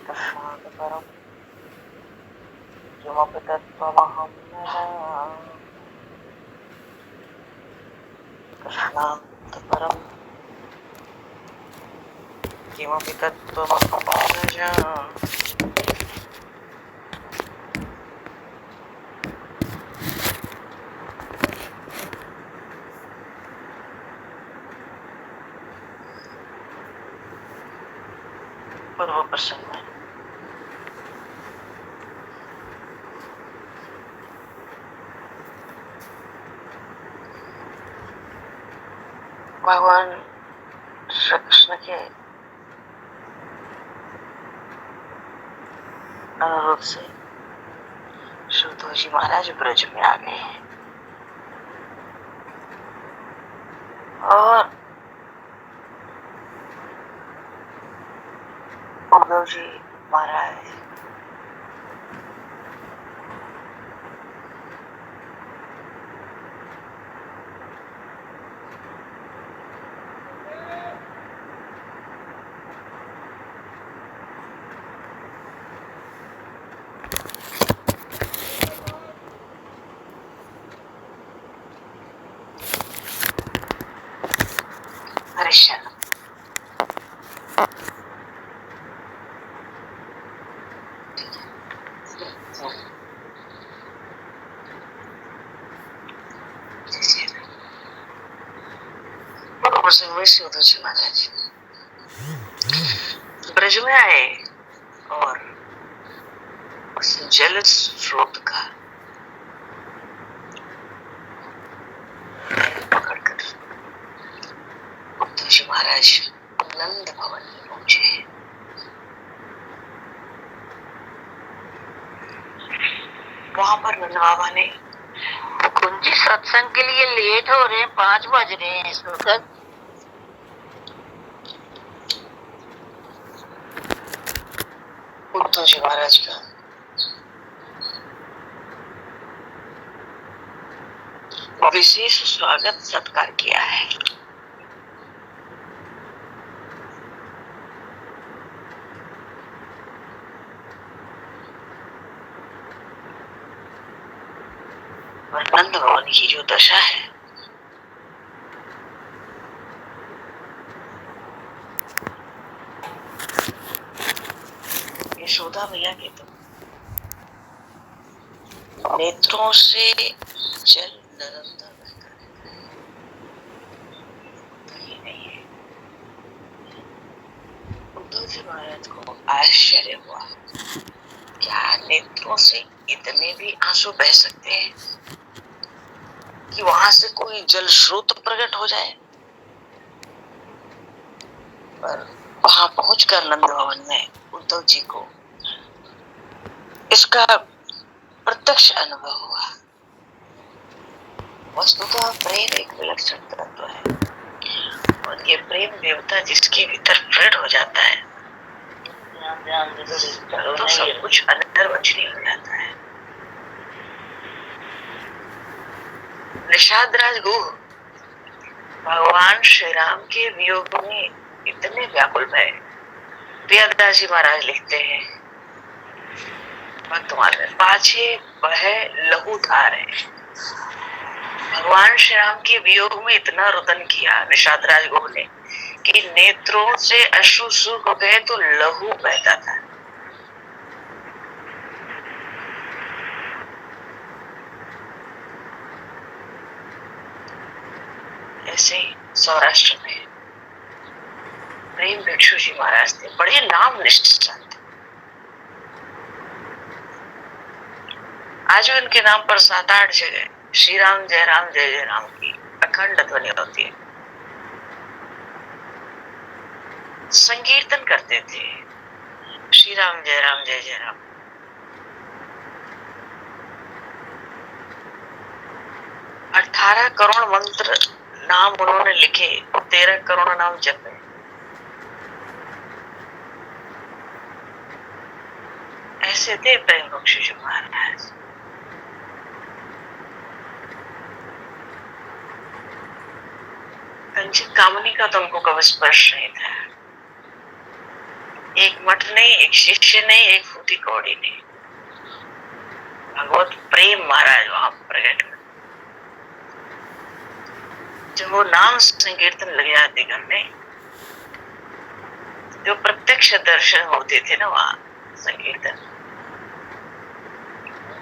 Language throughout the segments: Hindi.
तस्मात् परं किमपि तत्त्वमहं न जाने। कृष्णात् परं किमपि तत्त्वमहं न जाने। पूर्व प्रसंग में भगवान श्री कृष्ण के अनुरोध से शुद्धो जी महाराज ब्रज में आ गए हैं और उद्धव जी महाराज हरिश्चंद्र पूर्व प्रसंग में से उद्धव जी महाराज ब्रज में आए और उस जल स्रोत का पकड़कर उद्धव जी महाराज नंद भवन में पहुंचे। वहां पर नंद बाबा ने कुंजी सत्संग के लिए लेट हो रहे हैं, 5 बज रहे हैं इस वक्त। उद्धव जी महाराज का विशेष स्वागत सत्कार किया है। और नंद भवन की जो दशा है यशोदा मैया के तो नेत्रों से जल निरंतर बहता रहता है, तो ये नहीं है। उद्धव जी महाराज को आश्चर्य हुआ, क्या नेत्रों से इतने भी आंसू बह सकते हैं कि वहां से कोई जल स्रोत प्रकट हो जाए। पर वहां पहुंचकर नंद भवन में उद्धव जी को इसका प्रत्यक्ष अनुभव हुआ। वस्तुतः प्रेम एक विलक्षण तत्व है और ये प्रेम देवता जिसके भीतर प्रकट हो जाता है तो सब कुछ अनिर्वचनीय हो जाता है। निषाद राज गुह भगवान श्री राम के वियोग में इतने व्याकुल भय। प्रियदास जी महाराज लिखते हैं, तुम्हारे पाछे बहे लहू धारे। भगवान श्री राम के वियोग में इतना रुदन किया निषाद राज गुह ने कि नेत्रों से अश्रु सूख गए तो लहू बहता था। ऐसे ही सौराष्ट्र में प्रेम भिक्षु जी महाराज थे, बड़े नाम निष्ठ संत। आज भी उनके नाम पर 7-8 जगह श्री राम जय राम की अखंड ध्वनि होती है। संकीर्तन करते थे श्री राम जय राम। 18 करोड़ मंत्र नाम उन्होंने लिखे, 13 करोड़ नाम जपे। ऐसे थे प्रेम भिक्षु जी महाराज। कंचन कामनी का तो उनको कभी स्पर्श नहीं था। एक मठ नहीं, एक शिष्य नहीं, एक फूटी कौड़ी नहीं, भगवत प्रेम महाराज वहां प्रकट हुए। जब वो नाम संकीर्तन लग जाते करने, जो प्रत्यक्ष दर्शन होते थे ना वहां संकीर्तन,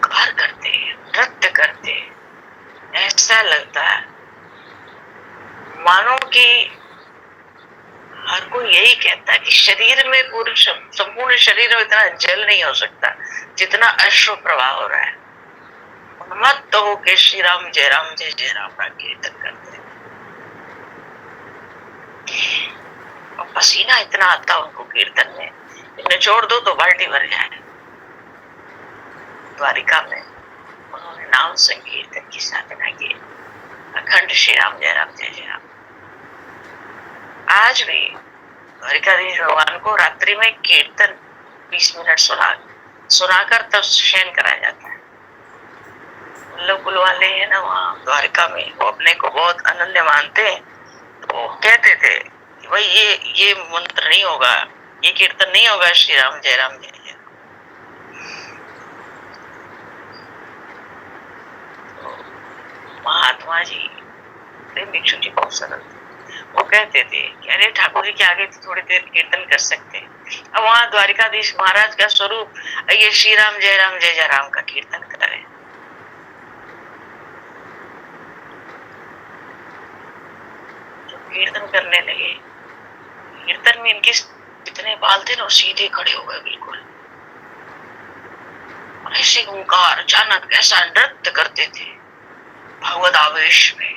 घर करते, नृत्य करते, ऐसा लगता है मानो कि हर कोई यही कहता है कि शरीर में पूरे संपूर्ण शरीर में इतना जल नहीं हो सकता जितना अश्रु प्रवाह हो रहा है। मत तो हो के श्री राम जय राम जय जय राम का कीर्तन करते, और पसीना इतना आता उनको कीर्तन में, निचोड़ दो तो बाल्टी भर जाए। द्वारिका में उन्होंने नाम संकीर्तन की साधना की, अखंड श्री राम जय राम जय जय राम। आज भी द्वारिकाधीश भगवान को रात्रि में कीर्तन 20 मिनट सुनाकर तब शयन कराया जाता है। वल्लभ कुल वाले है ना वहाँ द्वारिका में, वो अपने को बहुत अनन्य मानते हैं, तो वो कहते थे कि भाई ये मंत्र नहीं होगा, ये कीर्तन नहीं होगा श्री राम जय राम जय जय। महात्मा जी प्रेम भिक्षु जी बहुत सरल थे, वो कहते थे कि अरे ठाकुर जी के आगे तो थोड़ी देर कीर्तन कर सकते हैं। अब वहां द्वारिकाधीश महाराज का स्वरूप ये श्री राम जय जय राम का कीर्तन करे। जो कीर्तन करने लगे, कीर्तन में इनके जितने बाल थे ना सीधे खड़े हो गए बिल्कुल, ऐसे ओंकार अचानक ऐसा नृत्य करते थे भगवत आवेश में।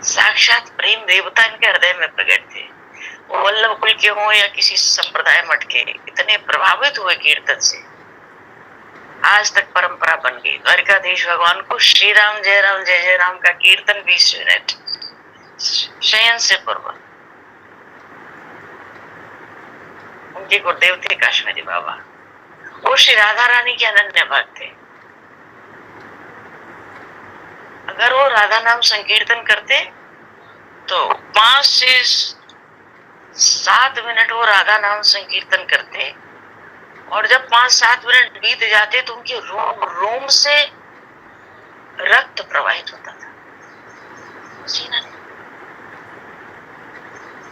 साक्षात प्रेम देवता इनके हृदय में प्रकट थे। वो वल्लभ कुल के हों या किसी संप्रदाय मठ के, इतने प्रभावित हुए कीर्तन से, आज तक परंपरा बन गई। द्वारिकाधीश भगवान को श्री राम जय जय राम का कीर्तन 20 मिनट शयन से पूर्व। उनके गुरुदेव थे काश्मीरी बाबा, वो श्री राधा रानी के अनन्य भक्त थे। अगर वो राधा नाम संकीर्तन करते तो 5 से 7 मिनट वो राधा नाम संकीर्तन करते, और जब 5-7 मिनट बीत जाते तो उनके रोम रोम से रक्त प्रवाहित होता था।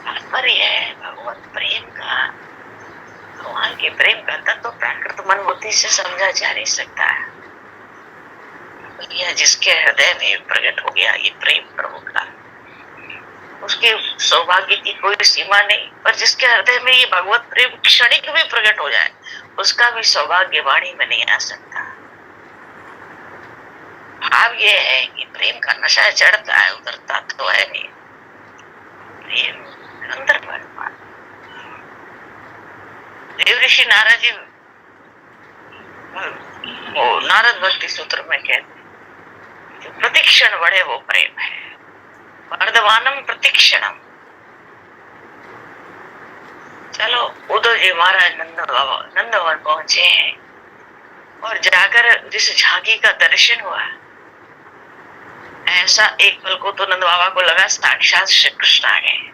तात्पर्य है भगवत प्रेम का, भगवान के प्रेम का तत्व प्राकृत मन बुद्धि से समझा जा नहीं सकता है। जिसके हृदय में प्रकट हो गया ये प्रेम प्रभु का, उसके सौभाग्य की कोई सीमा नहीं, पर जिसके हृदय में ये भगवत प्रेम क्षणिक भी प्रकट हो जाए उसका भी सौभाग्य वाणी में नहीं आ सकता। भाव ये है कि प्रेम का नशा चढ़ता है, उतरता तो है नहीं। प्रेम अंदर बढ़ता। देव ऋषि नारद जी नारद भक्ति सूत्र में कहते प्रतिक्षण बढ़े वो प्रेम है, वर्धमानम प्रतिक्षणम। चलो उद्धव जी महाराज नंदवन पहुंचे हैं, और जाकर जिस झांकी का दर्शन हुआ, ऐसा एक पल को तो नंद बाबा को लगा साक्षात श्री कृष्ण आ गए।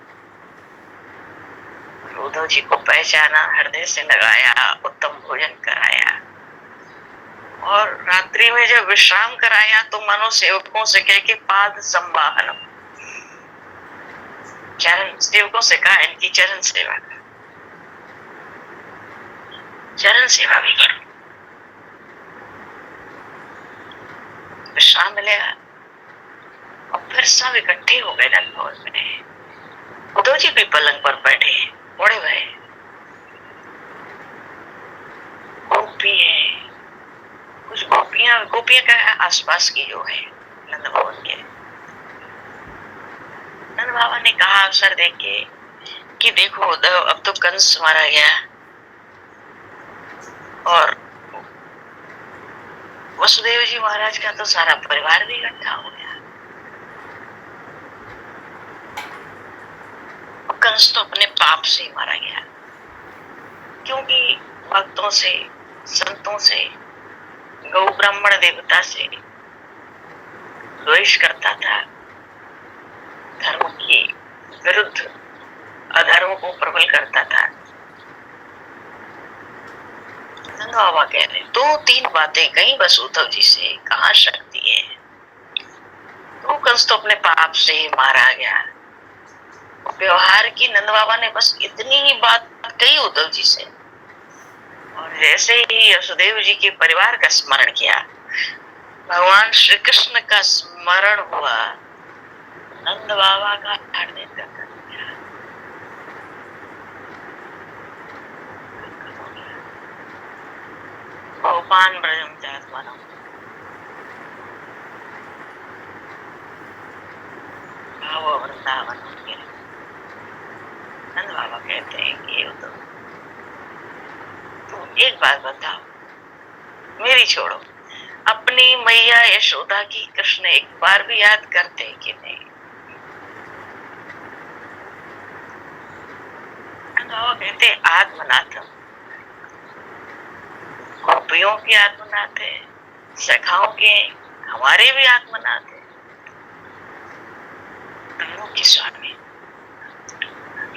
उद्धव जी को पहचाना, हृदय से लगाया, उत्तम भोजन कराया, और रात्रि में जब विश्राम कराया तो मनो सेवकों से कह के पाद संवाहन, चरण सेवकों से कहा इनकी चरण सेवा कर, चरण सेवा भी करो, विश्राम मिलेगा। और फिर सब इकट्ठे हो गए रंगभवन में। उद्धव जी भी पलंग पर बैठे, बड़े भाई गोपी है, कुछ गोपियां का आसपास की जो है नंद भवन के। नंद बाबा ने कहा अवसर देख के कि देखो उद्धव, अब तो कंस मारा गया और वसुदेव जी महाराज का तो सारा परिवार भी इकट्ठा हो गया। कंस तो अपने पाप से ही मारा गया, क्योंकि भक्तों से, संतों से, गौ ब्राह्मण देवता से द्वेष करता था, धर्म के विरुद्ध अधर्म को प्रबल करता था, नंद बाबा कह रहे दो तीन बातें कहीं बस उद्धव जी से, कहाँ शक्ति है। तो कंस तो अपने पाप से ही मारा गया। व्यवहार की नंद बाबा ने बस इतनी ही बात कही उद्धव जी से, और जैसे ही वसुदेव जी के परिवार का स्मरण किया, भगवान श्री कृष्ण का स्मरण हुआ, नंद बाबा का हृदय गदगद हो गया। बहुपान ब्रजम जातवनम, भाव वृंदावन के नंद बाबा कहते हैं कि उद्धव, तुम एक बात बताओ, मेरी छोड़ो, अपनी मैया यशोदा की कृष्ण एक बार भी याद करते कि नहीं। बाबा कहते आत्मनाथम, गोपियों की आत्मनाथ है, सखाओं के, हमारे भी आत्मनाथ है, प्राणों के स्वामी,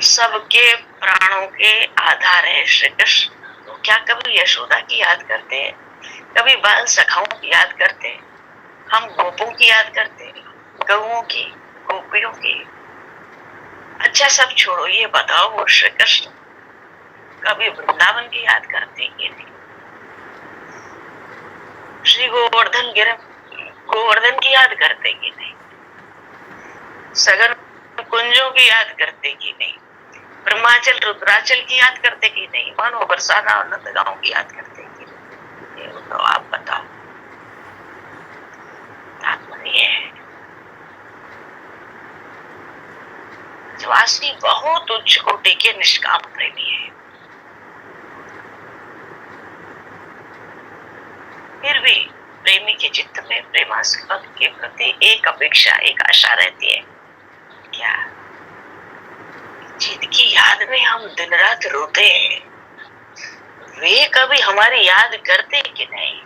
सबके प्राणों के आधार है श्री कृष्ण। तो क्या कभी यशोदा की याद करते हैं, कभी बाल सखाओं की याद करते हैं, हम गोपों की याद करते हैं, गौओं की, गोपियों की। अच्छा सब छोड़ो, ये बताओ वो श्री कृष्ण कभी वृंदावन की याद करते कि नहीं। श्री गोवर्धन गिर गोवर्धन की याद करते कि नहीं, सगर कुंजों की याद करते कि नहीं, ब्रह्माचल रुद्राचल की याद करते कि नहीं, मानो बरसाना और नंदगांव की याद करते कि नहीं। ये तो आप बताओ। तात्पर्य है वासी बहुत उच्च कोटि के निष्काम प्रेमी है, फिर भी प्रेमी के चित्त में प्रेमास्पद के प्रति एक अपेक्षा, एक आशा रहती है। क्या जिनकी याद में हम दिन रात रोते हैं, वे कभी हमारी याद करते कि नहीं।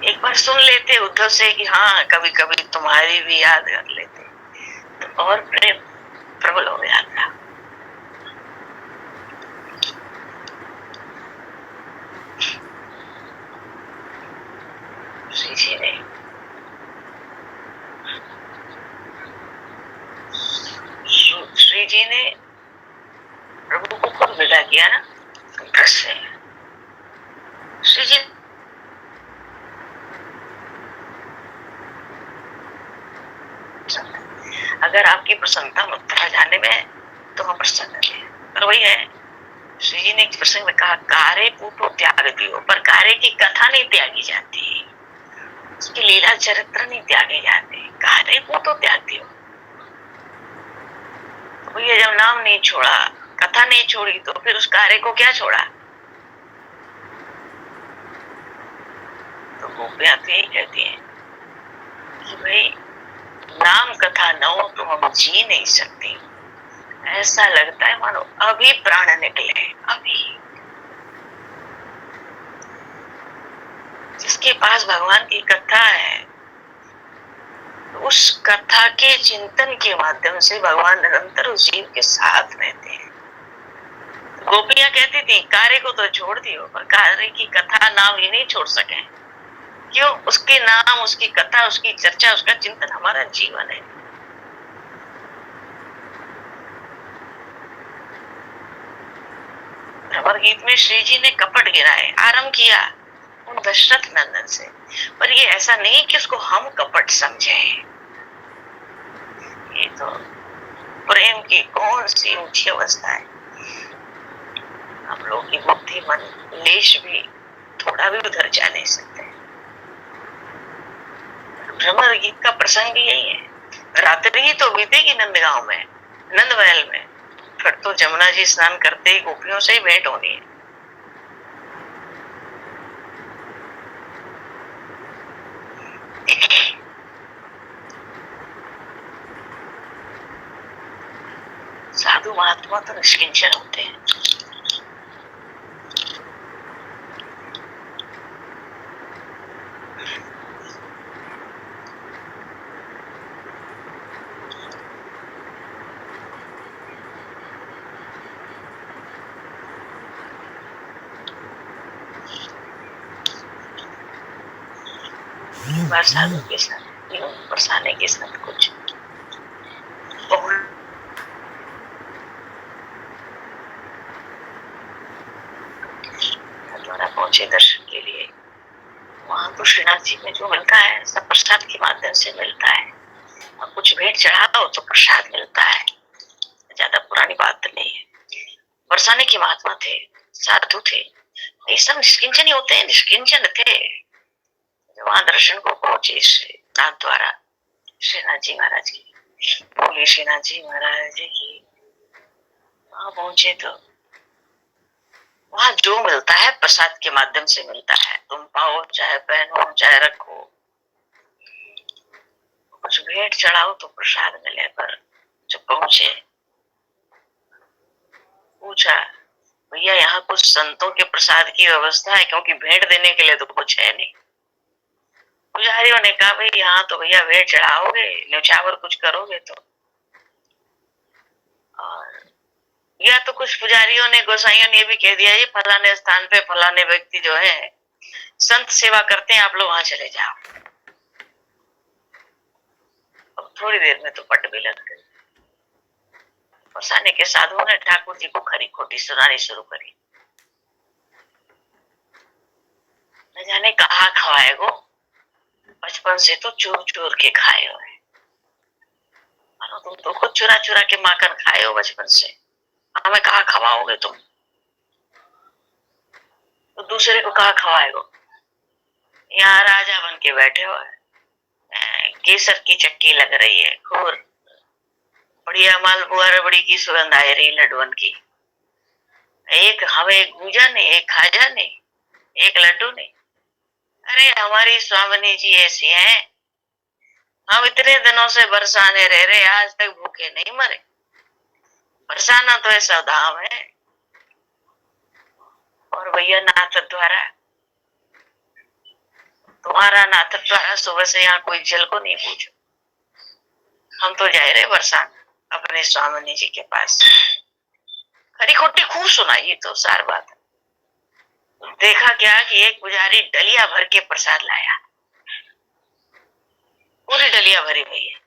एक बार सुन लेते उद्धव से कि हाँ कभी कभी तुम्हारी भी याद कर लेते, तो और प्रेम प्रबल हो जाता। श्री जी ने प्रभु को खुद विदा किया ना घर से। श्री जी अगर आपकी प्रसन्नता मथुरा जाने में तो हम प्रसन्न थे, पर वही है श्री जी ने एक प्रसंग में कहा, कार्य पूतो त्याग दियो, पर कार्य की कथा नहीं त्यागी जाती, उसकी लीला चरित्र नहीं त्यागे जाते, कार्य पूतो त्याग दियो। तो ये जब नाम नहीं छोड़ा, कथा नहीं छोड़ी, तो फिर उस कार्य को क्या छोड़ा। तो गोपियां तो यही कहती हैं कि भाई नाम कथा न हो तो हम जी नहीं सकते। ऐसा लगता है मानो अभी प्राण निकले, अभी। जिसके पास भगवान की कथा है, उस कथा के चिंतन के माध्यम से भगवान निरंतर उस जीव के साथ रहते हैं। गोपियां कहती थी कार्य को तो छोड़ दियो, पर कार्य की कथा नाम ही नहीं छोड़ सके। क्यों? उसके नाम, उसकी कथा, उसकी चर्चा, उसका चिंतन हमारा जीवन है। भ्रमर गीत में श्री जी ने कपट गिराए आरंभ किया उन दशरथ नंदन से, पर ये ऐसा नहीं कि उसको हम कपट समझे। ये तो प्रेम की कौन सी ऊंची अवस्था है। हम लोग की बुद्धि मन लेश भी थोड़ा भी उधर जा नहीं सकते। भ्रमर गीत का प्रसंग यही है। रात्रि ही तो बीतेगी नंदगांव में, नंदमहल में, फिर तो जमुना जी स्नान करते ही गोपियों से ही भेंट होनी है। साधु महात्मा तो निष्किंचन होते हैं। बार साधु के साथ बरसाने के साथ कुछ द्वारा पहुंचे दर्शन के लिए। वहां तो श्रीनाथ जी में जो मिलता है सब प्रसाद के माध्यम से मिलता है, और कुछ भेंट चढ़ाओ तो प्रसाद मिलता है, ज्यादा पुरानी बात नहीं है। बरसाने के महात्मा थे, साधु थे, ये सब निष्किंचन ही होते हैं, निष्किंचन थे। वहां दर्शन को पहुंचे नाथ द्वारा श्रीनाथ जी महाराज की, बोले श्रीनाथ जी महाराज की। वहां पहुंचे तो वहां जो मिलता है प्रसाद के माध्यम से मिलता है, तुम पाओ चाहे पहनो चाहे रखो, कुछ भेंट चढ़ाओ तो प्रसाद मिले। पर जब पहुंचे पूछा, भैया यहाँ कुछ संतों के प्रसाद की व्यवस्था है? क्योंकि भेंट देने के लिए तो कुछ है नहीं। पुजारियों ने कहा, भाई यहाँ तो भैया भेंट चढ़ाओगे, न्यौछावर कुछ करोगे तो। और या तो कुछ पुजारियों ने, गोसाइयों ने भी कह दिया, ये फलाने स्थान पे फलाने व्यक्ति जो है संत सेवा करते हैं, आप लोग वहां चले जाओ। अब थोड़ी देर में तो पट भी लग गई। बरसाने के साधुओं ने ठाकुर जी को खरी खोटी सुनानी शुरू करी। न जाने कहा खवाए गो, बचपन से तो चोर चोर के खाए हो, मानो तुम तो खुद चुरा चुरा के माखन खाए हो बचपन से, हमें कहा खवाओगे तुम? तो दूसरे को कहा खवाएगो? यहाँ राजा बन के बैठे हो, केसर की चक्की लग रही है, खूब बढ़िया मालपुआ रबड़ी की सुगंध आ रही लड्डुअन की। एक हमें गूंजा नहीं, एक खाजा नहीं, एक लड्डू नहीं। अरे हमारी स्वामिनी जी ऐसी हैं, हम इतने दिनों से बरसाने रह रहे, आज तक भूखे नहीं मरे। बरसाना तो ऐसा धाम है। और भैया नाथ द्वारा, तुम्हारा नाथ द्वारा सुबह से यहाँ कोई जल को नहीं पूछो, हम तो जा रहे बरसाना अपने स्वामिनी जी के पास। खरी खोटी खूब सुनाई, तो सार बात। देखा क्या कि एक पुजारी डलिया भर के प्रसाद लाया, पूरी डलिया भरी हुई है,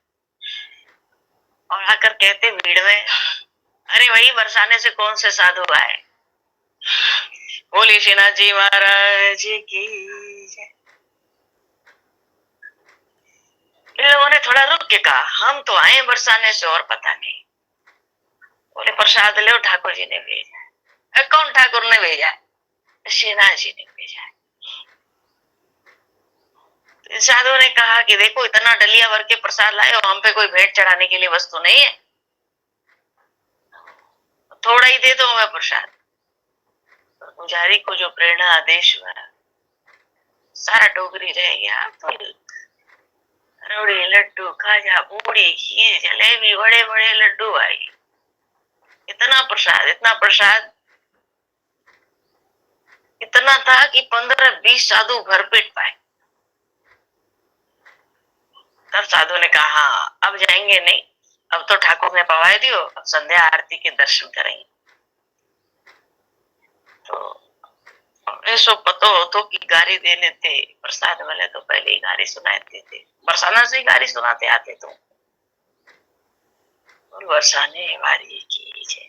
और आकर कहते भीड़ में, अरे भाई बरसाने से कौन से साधु आए? बोली श्रीनाथ जी महाराज की। इन लोगों ने थोड़ा रुक के कहा, हम तो आए बरसाने से और पता नहीं। बोले प्रसाद लो, ठाकुर जी ने भेजा। कौन ठाकुर ने भेजा? श्रीनाथ जी ने भेजा। तो साधु ने कहा कि देखो इतना डलिया भर के प्रसाद लाए हो, हम पे कोई भेंट चढ़ाने के लिए वस्तु नहीं है, थोड़ा ही दे दो हमें प्रसाद। पुजारी को जो प्रेरणा आदेश हुआ, सारा डोगरी रह गया। तो रबड़ी लड्डू खाजा पूड़ी खीर जलेबी बड़े बड़े लड्डू आई, इतना प्रसाद इतना था कि 15-20 साधु भरपेट पाए। तब साधु ने कहा, हाँ अब जाएंगे नहीं, अब तो ठाकुर ने पवाए दियो, अब संध्या आरती के दर्शन करेंगे। तो ऐसो पतो हो तो कि गारी देने थे, प्रसाद वाले तो पहले ही गारी सुनाते थे, बरसाना से ही गारी सुनाते आते। तो बरसाने वाली की जय।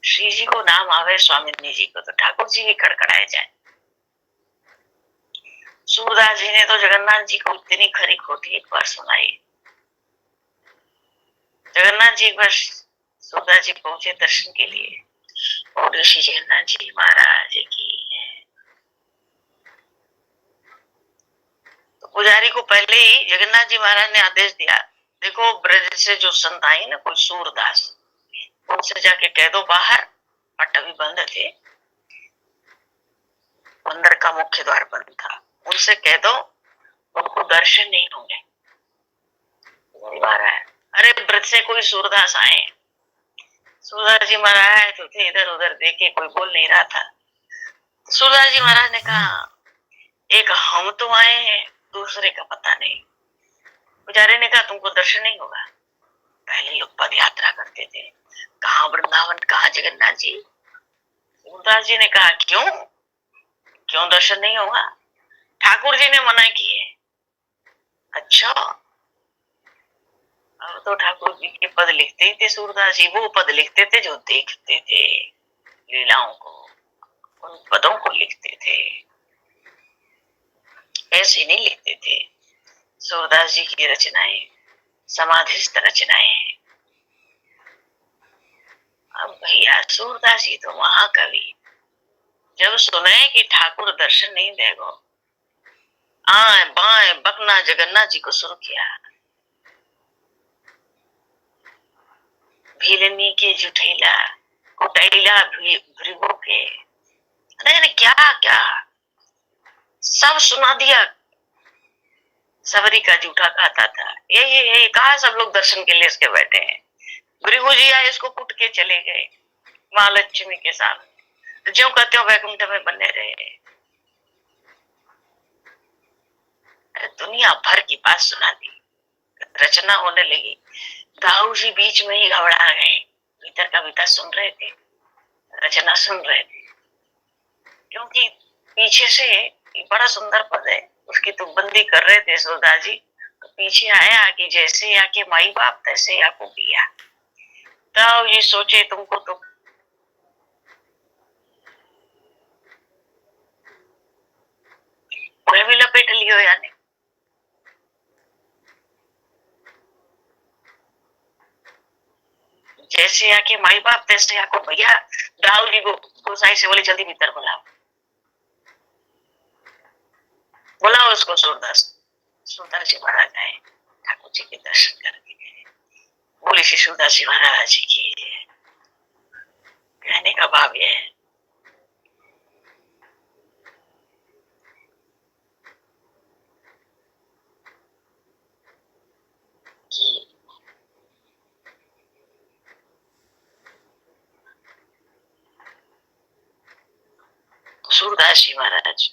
श्री जी को नाम आवे, स्वामी जी को तो ठाकुर जी भी कड़कड़ाए जाए। सूरदास जी ने तो जगन्नाथ जी को इतनी खरी खोटी एक बार सुनाई। जगन्नाथ जी एक बार सूरदास जी पहुंचे दर्शन के लिए, और ऋषि जगन्नाथ जी महाराज की। तो पुजारी को पहले ही जगन्नाथ जी महाराज ने आदेश दिया, देखो ब्रज से जो संत आई ना, कोई सूरदास, उनसे जाके कह दो बाहर, पट अभी बंद थे, मंदिर का मुख्य द्वार बंद था, उनसे कह दो उनको दर्शन नहीं होंगे। अरे ब्रज से कोई सूरदास आए, सूरदास जी महाराज तो थे इधर उधर देखे, कोई बोल नहीं रहा था। सूरदास जी महाराज ने कहा, एक हम तो आए हैं, दूसरे का पता नहीं। पुजारी ने कहा, तुमको दर्शन नहीं होगा। पहले लोग पद यात्रा करते थे, कहाँ वृंदावन, कहाँ जगन्नाथ जी। सूरदास जी ने कहा, क्यों दर्शन नहीं होगा? ठाकुर जी ने मना किए, अच्छा, अब तो ठाकुर जी के पद लिखते ही थे सूरदास जी, वो पद लिखते थे जो देखते थे लीलाओं को, उन पदों को लिखते थे, ऐसे नहीं लिखते थे। सूरदास जी की रचनाएं समाधिस्थ रचनाएं। अब भैया सूरदास जी तो महाकवि, जब सुने कि ठाकुर दर्शन नहीं देगो, आए बाएं बकना जगन्नाथ जी को शुरू किया। भीलनी के जुठैला कुटैला भृगु के, अरे क्या क्या सब सुना दिया। सबरी का जूठा खाता था, ये कहा सब लोग दर्शन के लिए इसके बैठे हैं। भृगु जी आए, इसको कुट के चले गए महालक्ष्मी के सामने, ज्यों कहते हो वैकुंठ में बने रहे। दुनिया भर की बात सुना दी, रचना होने लगी। दाऊ जी बीच में ही घबरा गए, भीतर का भीतर सुन रहे थे, रचना सुन रहे थे, क्योंकि पीछे से बड़ा सुंदर पद है, उसकी तुकबंदी कर रहे थे सूरदास जी। तो पीछे आया कि जैसे आके माई बाप तैसे आको पिया। दाऊ जी सोचे तुमको तो भी लपेट लियो यानी। जैसे आके माई बाप तैसे आको भैया। दाऊ जी को गोसाई से बोले जल्दी भीतर बुलाओ, बुलाओ उसको। सूरदास सूरदास जी महाराज आए, ठाकुर जी के दर्शन करके गए। बोले श्री सूरदास जी महाराज जी की। कहने का भाव यह है कि सूरदास जी महाराज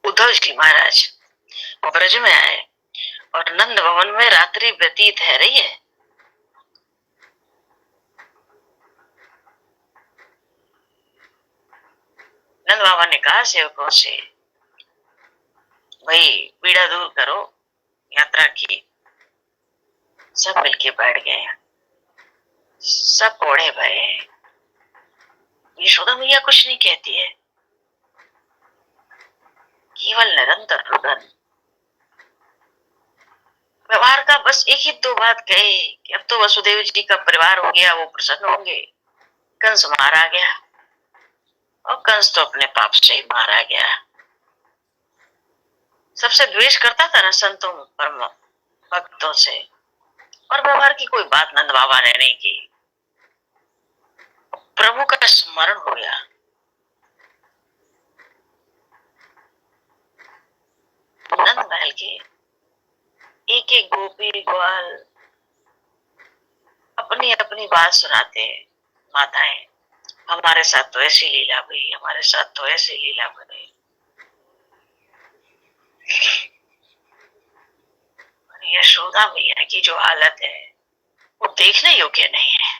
उद्धव जी महाराज ब्रज में आए और नंद भवन में रात्रि व्यतीत है रही है। नंद बाबा ने कहा सेवकों से, भाई पीड़ा दूर करो यात्रा की। सब मिलके बैठ गए, सब ओढ़े भये। यशोदा मैया कुछ नहीं कहती है, केवल निरंतर रुदन। व्यवहार का बस एक ही दो बात कहे कि अब तो वसुदेव जी का परिवार हो गया, वो प्रसन्न होंगे। कंस मारा गया, और कंस तो अपने पाप से ही मारा गया। सबसे द्वेष करता था ना संतों परम भक्तों से, और व्यवहार की कोई बात नंद बाबा ने नहीं की। प्रभु का स्मरण हो गया। नंद महल के एक एक गोपी ग्वाल अपनी अपनी बात सुनाते हैं। माताएं, हमारे साथ तो ऐसी लीला हुई, हमारे साथ तो ऐसी लीला हुई। यशोदा मैया की जो हालत है वो देखने योग्य नहीं है,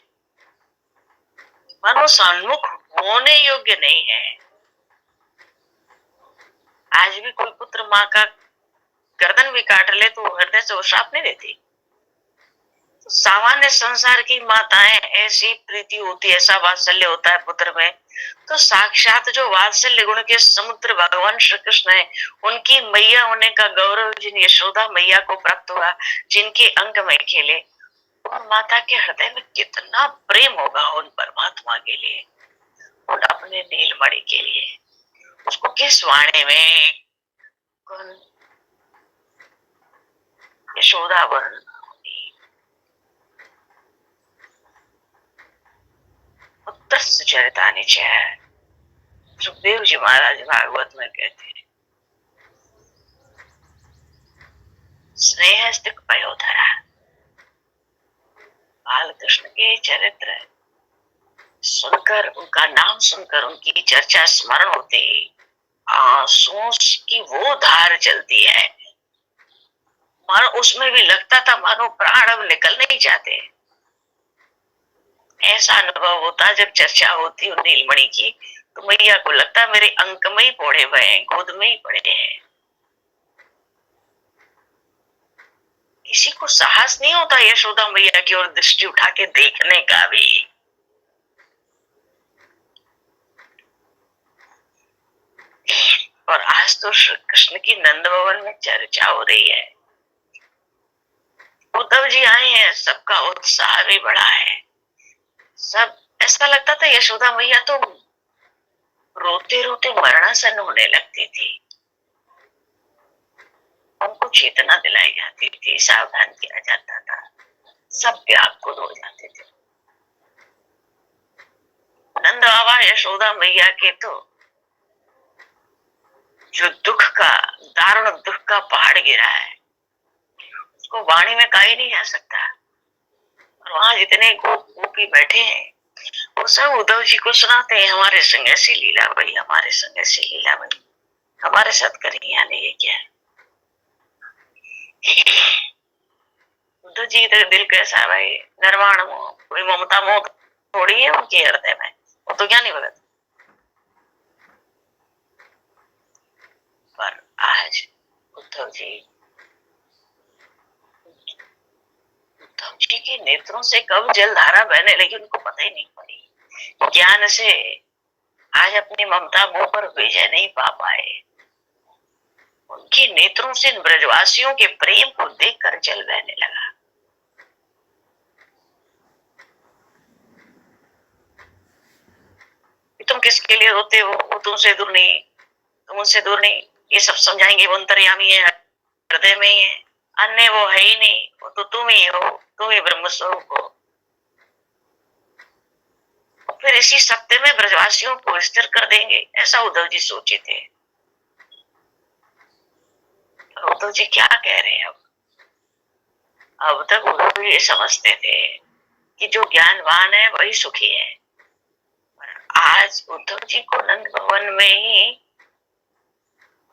मानो सन्मुख होने योग्य नहीं है। आज भी कोई पुत्र माँ का गर्दन भी काट ले तो हृदय से वो श्राप नहीं देती। तो सामान्य संसार की माताएं ऐसी प्रीति होती है, ऐसा वात्सल्य होता है पुत्र में, तो साक्षात जो वात्सल्य गुण के समुद्र भगवान श्री कृष्ण है, उनकी मैया होने का गौरव जिन यशोदा मैया को प्राप्त हुआ, जिनके अंक में खेले, और माता के हृदय में कितना प्रेम होगा उन परमात्मा के लिए, उन अपने नीलमणि के लिए। उसको किस वाणी में यशोदा वर्ण उत्तम चरितानि च। सुखदेव जी महाराज भागवत में कहते हैं, स्नेह स्तिक पयोधरा। बाल कृष्ण के चरित्र सुनकर, उनका नाम सुनकर, उनकी चर्चा स्मरण होते ही आंसुओं की वो धार चलती है, मानो उसमें भी लगता था मानो प्राण अब निकल नहीं जाते। ऐसा अनुभव होता जब चर्चा होती उन नीलमणि की, तो मैया को लगता मेरे अंक में ही पड़े हुए हैं, गोद में ही पड़े हैं। किसी को साहस नहीं होता यशोदा मैया की ओर दृष्टि उठा के देखने का भी। और आज तो श्री कृष्ण की नंद भवन में चर्चा हो रही है, उद्धव जी आए हैं, सबका उत्साह भी बढ़ा है। सब ऐसा लगता था यशोदा मैया तो रोते रोते मरणासन होने लगती थी, उनको चेतना दिलाई जाती थी, सावधान किया जाता था, सब व्याकुल हो जाते थे। नंद बाबा यशोदा मैया के तो जो दुख का, दारुण दुख का पहाड़ गिरा है, उसको वाणी में कहा ही नहीं जा सकता। और वहां जितने गोपी बैठे हैं वो सब उद्धव जी को सुनाते हैं, हमारे संग ऐसी लीला भाई, हमारे संग ऐसी लीला भाई, हमारे साथ करेंगे या नहीं, ये क्या है। उद्धव जी तो दिल कैसा है भाई, निर्वाण मोह, कोई ममता मोह थोड़ी है उनके हृदय में, वो तो क्या नहीं भगत। पर आज उद्धव जी के नेत्रों से कब जलधारा बहने लगी उनको पता ही नहीं पड़ी। ज्ञान से आज अपनी ममता मोह पर विजय नहीं पा पाए, उनके नेत्रों से ब्रजवासियों के प्रेम को देखकर जल बहने लगा। तुम किसके लिए रोते हो, वो तुमसे दूर नहीं, तुम उनसे दूर नहीं, ये सब समझाएंगे वो अंतर्यामी है, हृदय में ही है, अन्य वो है ही नहीं, वो तो तुम ही हो, तुम ही ब्रह्म स्वरूप हो। फिर इसी सत्य में ब्रजवासियों को स्थिर कर देंगे, ऐसा उद्धव जी सोचे थे। उद्धव जी क्या कह रहे हैं अब तक उद्धव जी समझते थे कि जो ज्ञानवान है वही सुखी है। आज उद्धव जी को नंद भवन में ही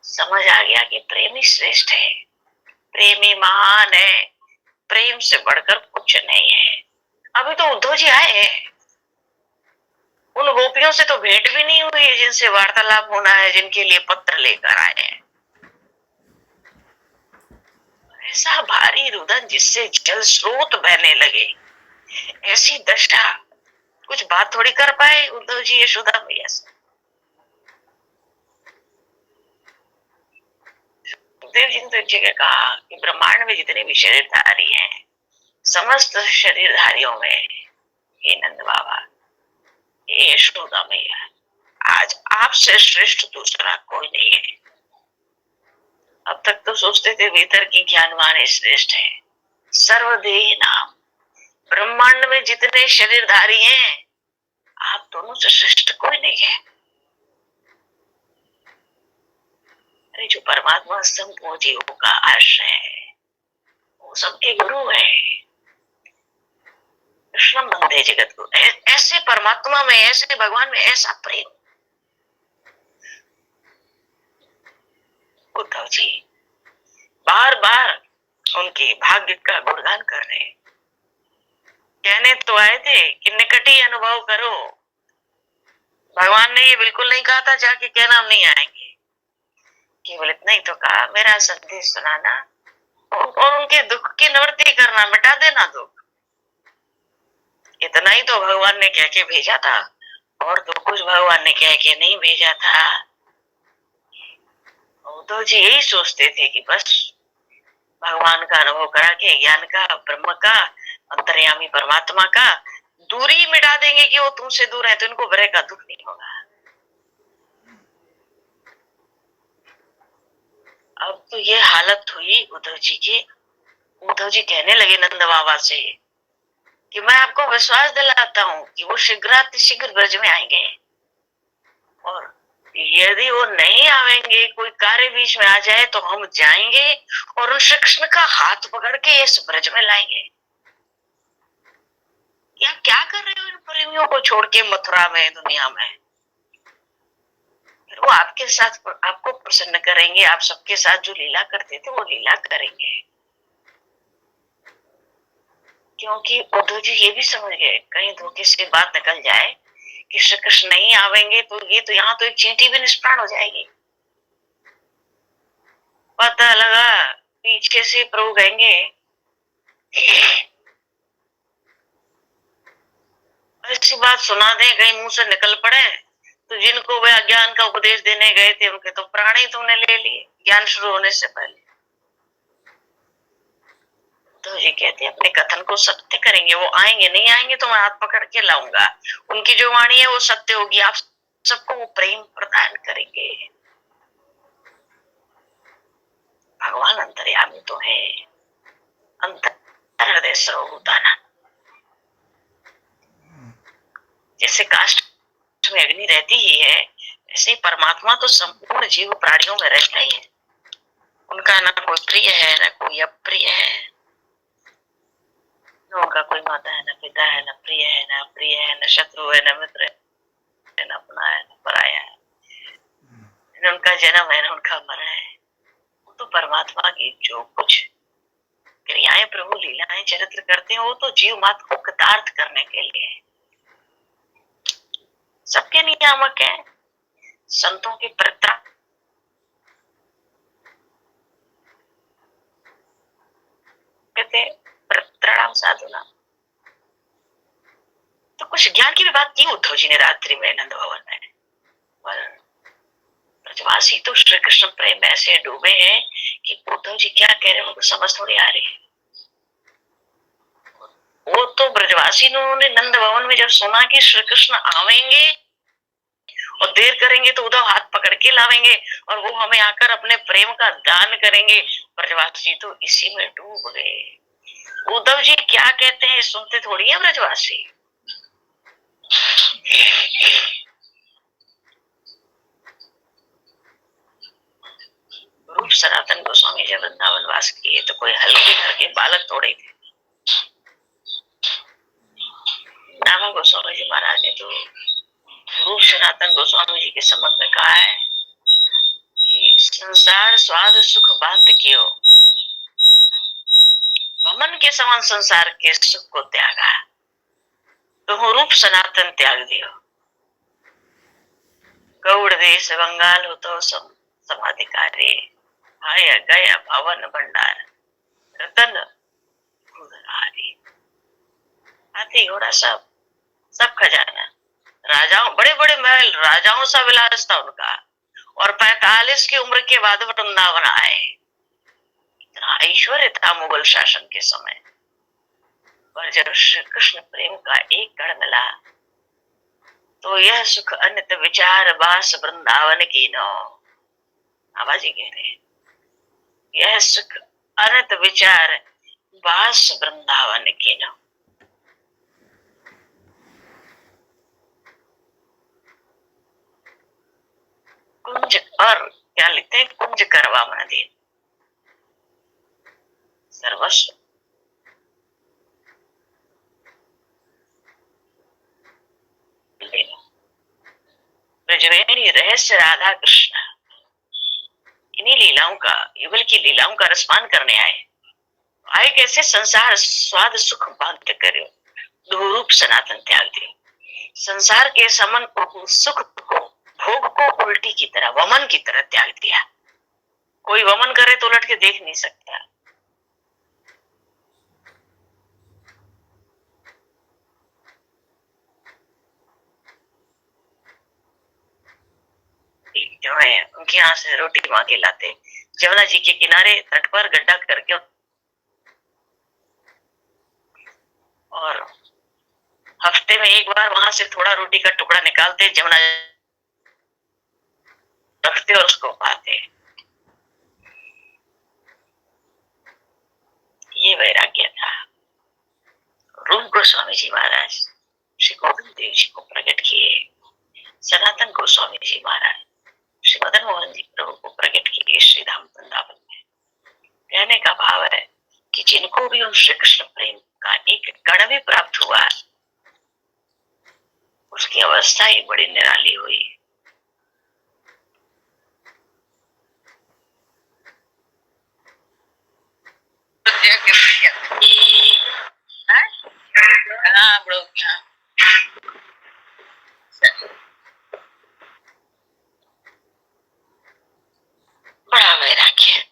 समझ आ गया कि प्रेमी श्रेष्ठ है, प्रेमी महान है, प्रेम से बढ़कर कुछ नहीं है। अभी तो उद्धव जी आए हैं, उन गोपियों से तो भेंट भी नहीं हुई है जिनसे वार्तालाप होना है, जिनके लिए पत्र लेकर आए हैं। ऐसा भारी रुदन जिससे जल स्रोत बहने लगे, ऐसी दशा, कुछ बात थोड़ी कर पाए उद्धव जी यशोदा मैया से। देव जी ने तो एक जगह कहा कि ब्रह्मांड में जितने भी शरीरधारी हैं, समस्त शरीरधारियों में हे नंद बाबा, हे यशोदा मैया, आज आपसे श्रेष्ठ दूसरा कोई नहीं है। अब तक तो सोचते थे भीतर की ज्ञानवान श्रेष्ठ है, सर्वदेह नाम, ब्रह्मांड में जितने शरीरधारी हैं आप दोनों से श्रेष्ठ कोई नहीं है। अरे जो परमात्मा संपूर्ण जीवों का आश्रय है, वो सबके गुरु है, कृष्ण बंदे जगत को। ऐसे परमात्मा में, ऐसे भगवान में ऐसा प्रेम। उद्धव जी बार बार उनके भाग्य का गुणगान कर रहे हैं। कहने तो आए थे कि निकट ही अनुभव करो, भगवान ने ये बिल्कुल नहीं कहा था जाके कहना हम नहीं आएंगे, केवल इतना ही तो कहा मेरा संदेश सुनाना और उनके दुख की निवृत्ति करना, मिटा देना दुख। इतना ही तो भगवान ने कह के भेजा था, और तो कुछ भगवान ने कह के नहीं भेजा था। उद्धव जी यही सोचते थे कि बस भगवान का अनुभव करा के, ज्ञान का, ब्रह्म का, अंतर्यामी परमात्मा का दूरी मिटा देंगे कि वो तुमसे दूर है तो इनको विरह का दुख नहीं होगा। अब तो ये हालत हुई उद्धव जी की। उद्धव जी कहने लगे नंद बाबा से कि मैं आपको विश्वास दिलाता हूँ कि वो शीघ्र ब्रज में आएंगे, और यदि वो नहीं आवेंगे, कोई कार्य बीच में आ जाए तो हम जाएंगे और उन श्री कृष्ण का हाथ पकड़ के इस ब्रज में लाएंगे। या क्या कर रहे हो इन प्रेमियों को छोड़ के मथुरा में, दुनिया में? फिर वो आपके साथ, आपको प्रसन्न करेंगे, आप सबके साथ जो लीला करते थे वो लीला करेंगे। क्योंकि उद्धव जी ये भी समझ गए कहीं धोखे से बात निकल जाए कि श्री कृष्ण नहीं आवेंगे तो ये तो यहाँ तो एक चींटी भी निष्प्राण हो जाएगी। पता लगा पीछे से प्रभु कहेंगे ऐसी बात सुना दे, कहीं मुंह से निकल पड़े तो जिनको वे ज्ञान का उपदेश देने गए थे उनके तो प्राण ही तुमने ले लिए ज्ञान शुरू होने से पहले। तो ये कहते हैं अपने कथन को सत्य करेंगे, वो आएंगे, नहीं आएंगे तो मैं हाथ पकड़ के लाऊंगा। उनकी जो वाणी है वो सत्य होगी, आप सबको वो प्रेम प्रदान करेंगे। भगवान अंतर्यामी तो है, अंतर हृदय सर्वभूताना। जैसे काष्ठ में अग्नि रहती ही है, ऐसे परमात्मा तो संपूर्ण जीव प्राणियों में रहता ही है। उनका न कोई प्रिय है न कोई अप्रिय है, न उनका कोई माता है न पिता है, न प्रिय है न अप्रिय है, न शत्रु है न मित्र है, न अपना है न पराया है, न उनका जन्म है न उनका मरण है। वो तो परमात्मा की जो कुछ क्रियाएं प्रभु लीलाएं चरित्र करते हैं वो तो जीव मात्र को कृतार्थ करने के लिए सबके नियामक है। संतों की प्रत्राणाम साधुना। तो कुछ ज्ञान की भी बात की उद्धव जी ने रात्रि में नंद भवन में, पर ब्रजवासी तो श्री कृष्ण प्रेम में ऐसे डूबे हैं कि उद्धव जी क्या कह रहे हैं उनको समझ थोड़ी आ रही है। वो तो ब्रजवासी ने नंद भवन में जब सुना कि श्री कृष्ण आवेंगे और देर करेंगे तो उद्धव हाथ पकड़ के लावेंगे और वो हमें आकर अपने प्रेम का दान करेंगे, ब्रजवासी तो इसी में डूब गए। उद्धव जी क्या कहते हैं सुनते थोड़ी है ब्रजवासी। रूप सनातन गोस्वामी जब वृंदावन वास किए तो कोई हल्के घर के बालक थोड़े थे। नामा गोस्वामी जी महाराज ने तो रूप सनातन गोस्वामी जी के सम्मत में कहा है कि संसार स्वाद सुख बांध कियो, भमन के समान संसार के सुख को त्यागा, तो रूप सनातन त्याग दियो। गौड़ देश बंगाल हो तो समाधिकारी, आया गया भवन भंडार, रतन हाथी घोड़ा सब सब खजाना, राजाओं बड़े बड़े महल, राजाओं सा विलास था उनका। और 45 की उम्र के बाद वृंदावन आए। इतना ऐश्वर्य था मुगल शासन के समय, पर जब श्री कृष्ण प्रेम का एक कण मिला तो यह सुख अनित विचार बास वृंदावन की नो। आवाजी कह रहे यह सुख अनित विचार बास वृंदावन की नो। कुंज और क्या लिखते हैं, कुंज करवा मन दे सर्वस्व। ब्रजवेणी रहस्य राधा कृष्ण, इन्हीं लीलाओं का, युगल की लीलाओं का रसपान करने आए। आए कैसे, संसार स्वाद सुख बांध करो, दो रूप सनातन त्याग दे। संसार के समन सुख को, भोग को उल्टी की तरह, वमन की तरह त्याग दिया। कोई वमन करे तो उलट के देख नहीं सकता। जो है उनके यहाँ से रोटी मांगे लाते, जमुना जी के किनारे तट पर गड्ढा करके और हफ्ते में एक बार वहां से थोड़ा रोटी का टुकड़ा निकालते, जमुना रखते और उसको पाते। ये वैराग्य था। रूप गोस्वामी जी महाराज श्री गोविंद देव जी को प्रकट किए, सनातन गोस्वामी जी महाराज श्री मदन मोहन जी प्रभु को प्रकट किए श्री धाम वृंदावन में। कहने का भाव है कि जिनको भी उन श्री कृष्ण प्रेम का एक कण भी प्राप्त हुआ, उसकी अवस्था ही बड़ी निराली हुई। बड़ा वैराग्य।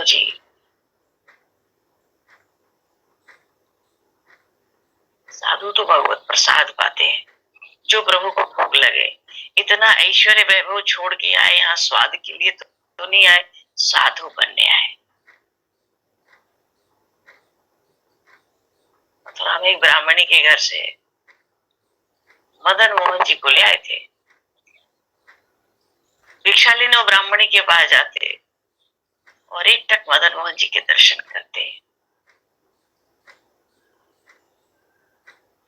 उद्धव जी, साधु तो भगवत प्रसाद पाते हैं, जो प्रभु को भोग लगे। इतना ऐश्वर्य वैभव छोड़ के आए यहाँ स्वाद के लिए तो नहीं आए, साधु बनने आए। मथुरा में एक ब्राह्मणी के घर से मदन मोहन जी को ले आए थे। भिक्षा लेने वो ब्राह्मणी के पास जाते और एक टक मदन मोहन जी के दर्शन करते।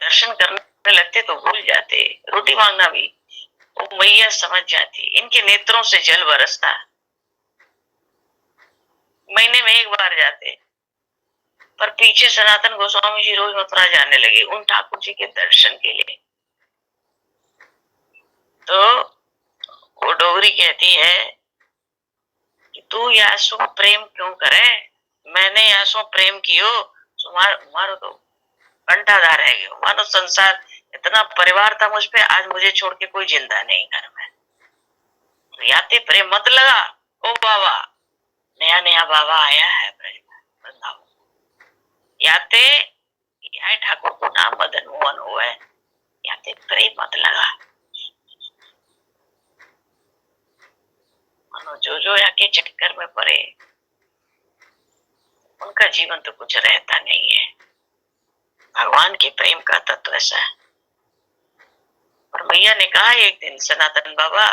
दर्शन करने लगते तो भूल जाते, रोटी मांगना भी वो मैया समझ जाती। इनके नेत्रों से जल बरसता। महीने में एक बार जाते, पर पीछे सनातन गोस्वामी जी रोज मथुरा जाने लगे उन ठाकुर जी के दर्शन के लिए। तो वो डोगरी कहती है कि तू यासो प्रेम क्यों करे, मैंने यासो प्रेम कियो मारो तो कंटाधार रह गयो। मानो संसार इतना परिवार था मुझ पे, आज मुझे छोड़ के कोई जिंदा नहीं घर में। तो याते प्रेम मत लगा। ओ बाबा, नया नया बाबा आया है वृंदावन, याते या ठाकुर को नाम मदन मोहन हुआ है, याते प्रेम मत लगा। मानो जो जो याके चक्कर में पड़े उनका जीवन तो कुछ रहता नहीं है। भगवान के प्रेम का तत्व ऐसा है। और मैया ने कहा एक दिन, सनातन बाबा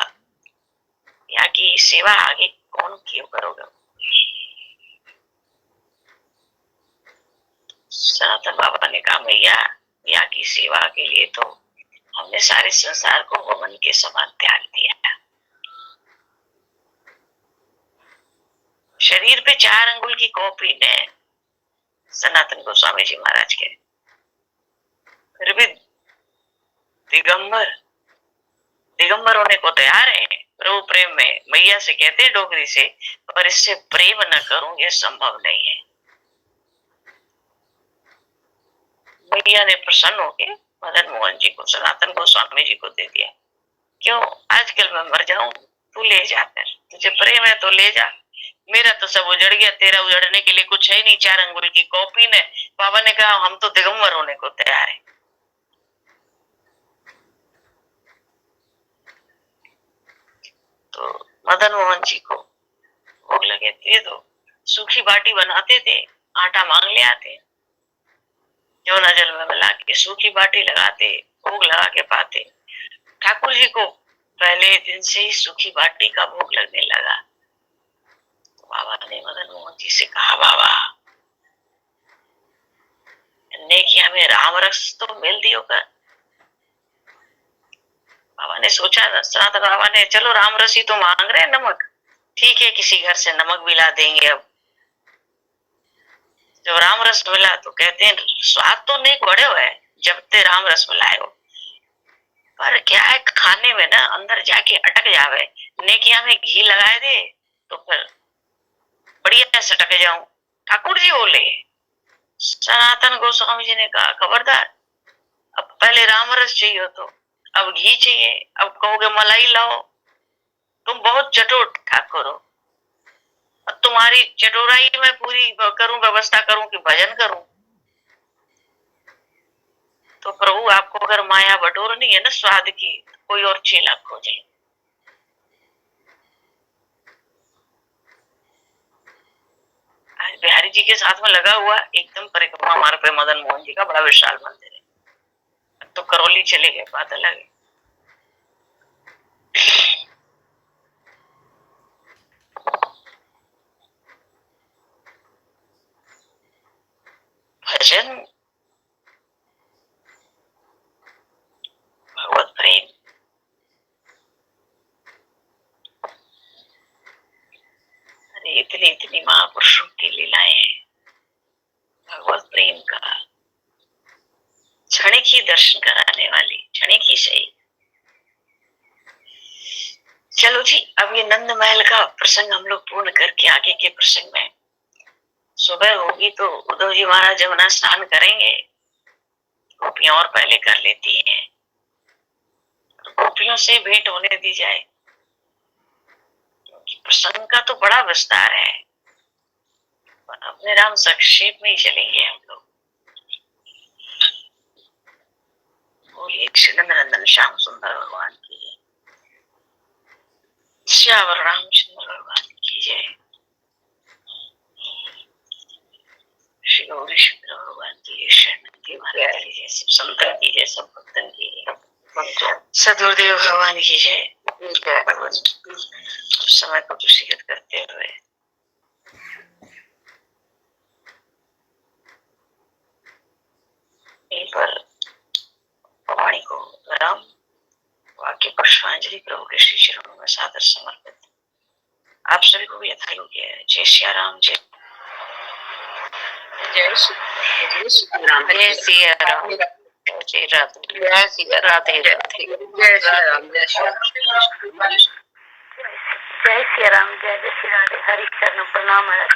यहाँ की सेवा आगे कौन क्यों करोगे? सनातन बाबा ने कहा मैया, यहाँ की सेवा के लिए तो हमने सारे संसार को वमन के समान त्याग दिया। शरीर पे 4 अंगुल की कॉपी ने सनातन गोस्वामी जी महाराज के, फिर भी दिगंबर होने को तैयार है प्रभु प्रेम में। मैया से कहते हैं डोगरी से, पर इससे प्रेम न करूं ये संभव नहीं है। मैया ने प्रसन्न होकर मदन मोहन जी को, सनातन गोस्वामी जी को दे दिया। क्यों? आजकल मैं मर जाऊं, तू ले जाकर, तुझे प्रेम है तो ले जा। मेरा तो सब उजड़ गया, तेरा उजड़ने के लिए कुछ है नहीं। 4 अंगुल की कॉपी ने बाबा ने कहा हम तो दिगंबर होने को तैयार है। तो मदन मोहन जी को भोग लगे थे तो सूखी बाटी बनाते थे, आटा मांग ले आते, जौना जल में मिला के सूखी बाटी लगाते, भोग लगा के पाते। ठाकुर जी को पहले दिन से ही सूखी बाटी का भोग लगने लगा। तो बाबा ने मदन मोहन जी से कहा, बाबा नेकी हमें राम रस तो मिल दियो कर। बाबा ने सोचा, सनातन बाबा ने, चलो राम रस ही तो मांग रहे हैं, नमक ठीक है, किसी घर से नमक भी ला देंगे। अब जब राम रस मिला तो कहते हैं स्वाद तो नेक बढ़े हुए है जब ते राम रस मिलाए हो, पर क्या है खाने में ना अंदर जाके अटक जावे। नेकिया में घी लगाए दे तो फिर बढ़िया से अटक जाऊं। ठाकुर जी बोले, सनातन गोस्वामी जी ने कहा खबरदार, अब पहले राम रस चाहिए तो अब घी चाहिए, अब कहोगे मलाई लाओ। तुम बहुत चटोर ठाकुर हो, अब तुम्हारी चटोराई में पूरी करूं, व्यवस्था करूं कि भजन करूं? तो प्रभु आपको अगर माया बटोरनी है ना स्वाद की, कोई और चेला खोजे। आज बिहारी जी के साथ में लगा हुआ एकदम परिक्रमा मार्ग पे मदन मोहन जी का बड़ा विशाल मंदिर है। तो करौली चले गए, बात अलग है। भजन, भगवत प्रेम, अरे इतनी इतनी महापुरुषों की लीलाएं हैं। भगवत प्रेम का क्षणिक ही दर्शन कराने वाली, क्षणिक ही सही। चलो जी, अब ये नंद महल का प्रसंग हम लोग पूर्ण करके आगे के प्रसंग में, सुबह होगी तो उद्धव जी महाराज जमुना स्नान करेंगे, गोपियां और पहले कर लेती हैं, गोपियों से भेंट होने दी जाए। प्रसंग का तो बड़ा विस्तार है, अपने राम संक्षेप में ही चलेंगे हम लोग। बोलिए शिलेंद्र नंदन श्याम सुंदर भगवान की जय, श्यावर रामचंद्र भगवान की जय, श्री गौरी शंकर भगवान की जय, शरण की महाराज की जय, सब संतन की जय, सब भक्तन की जय, सदगुरुदेव भगवान की जय। समय को दूषित करते हुए पर वाणी को राम वाक्य पुष्पांजलि प्रभु के श्री चरणों में सादर समर्पित। आप सभी को भी यथा योग्य है। जय सिया राम, जय जय श्री राम, जय सिया राम, जय राधे, जय सिया राधे राधे, जय श्री राम, जय श्री राम, जय श्री राम, जय श्री राधे। हरि चरण प्रणाम है।